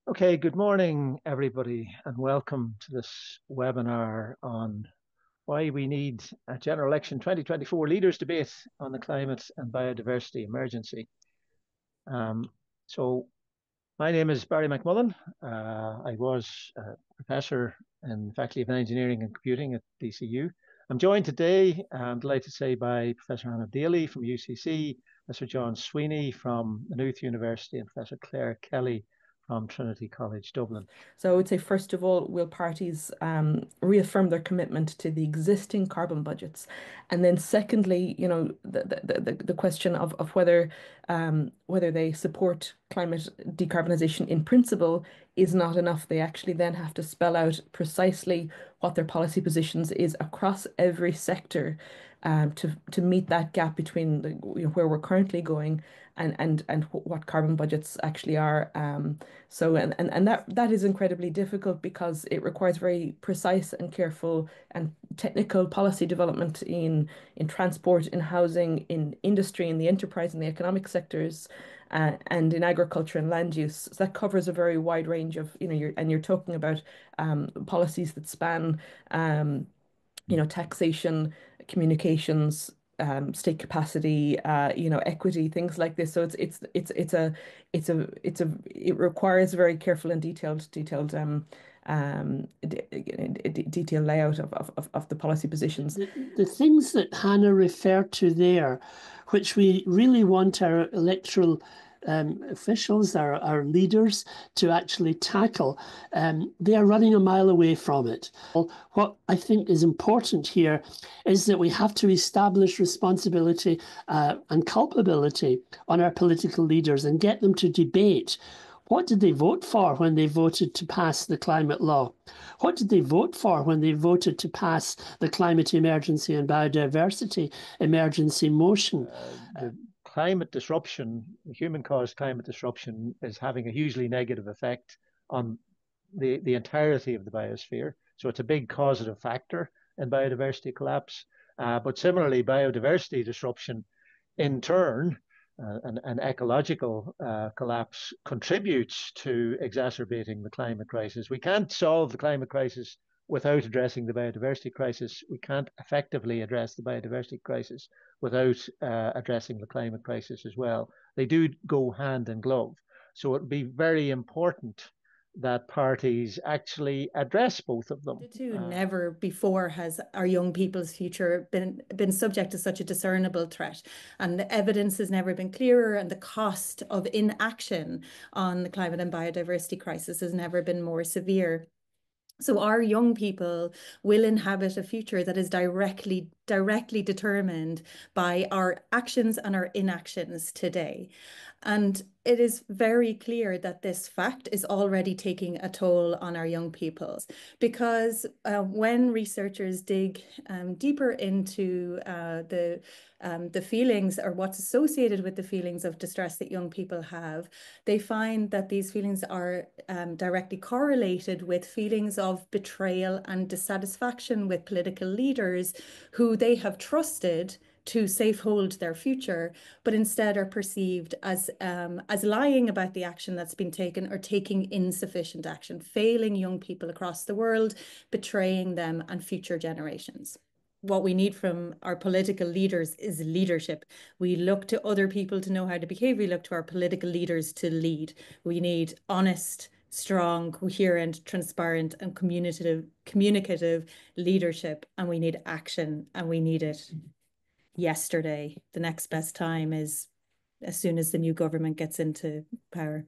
Okay, good morning, everybody, and welcome to this webinar on why we need a General Election 2024 Leaders Debate on the Climate and Biodiversity Emergency. Um, so, my name is Barry McMullen. I was a professor in the Faculty of Engineering and Computing at DCU. I'm joined today, I'm delighted to say, by Professor Hannah Daly from UCC, Professor John Sweeney from Maynooth University, and Professor Claire Kelly from Trinity College Dublin. So I would say, first of all, will parties reaffirm their commitment to the existing carbon budgets? And then secondly, the question of whether they support climate decarbonisation in principle is not enough. They actually then have to spell out precisely what their policy positions is across every sector to meet that gap between where we're currently going and what carbon budgets actually are. And that is incredibly difficult because it requires very precise and careful and technical policy development in transport, in housing, in industry, in the enterprise and the economic sectors, and in agriculture and land use. So that covers a very wide range of, you're talking about policies that span taxation, communications, state capacity, equity, things like this. So it requires very careful and detailed layout of the policy positions. The things that Hannah referred to there, which we really want our electoral officials, our leaders, to actually tackle, they are running a mile away from it. What I think is important here is that we have to establish responsibility and culpability on our political leaders and get them to debate. What did they vote for when they voted to pass the climate law? What did they vote for when they voted to pass the climate emergency and biodiversity emergency motion? The climate disruption, human-caused climate disruption, is having a hugely negative effect on the entirety of the biosphere. So it's a big causative factor in biodiversity collapse. But similarly, biodiversity disruption, in turn, an ecological collapse contributes to exacerbating the climate crisis. We can't solve the climate crisis without addressing the biodiversity crisis. We can't effectively address the biodiversity crisis without addressing the climate crisis as well. They do go hand in glove. So it would be very important that parties actually address both of them. Never before has our young people's future been subject to such a discernible threat, and the evidence has never been clearer, and the cost of inaction on the climate and biodiversity crisis has never been more severe. So our young people will inhabit a future that is directly determined by our actions and our inactions today. And it is very clear that this fact is already taking a toll on our young people, because when researchers dig deeper into the feelings or what's associated with the feelings of distress that young people have, they find that these feelings are directly correlated with feelings of betrayal and dissatisfaction with political leaders who they have trusted to safehold their future, but instead are perceived as lying about the action that's been taken or taking insufficient action, failing young people across the world, betraying them and future generations. What we need from our political leaders is leadership. We look to other people to know how to behave. We look to our political leaders to lead. We need honest, strong, coherent, transparent, and communicative leadership. And we need action, and we need it yesterday. The next best time is as soon as the new government gets into power.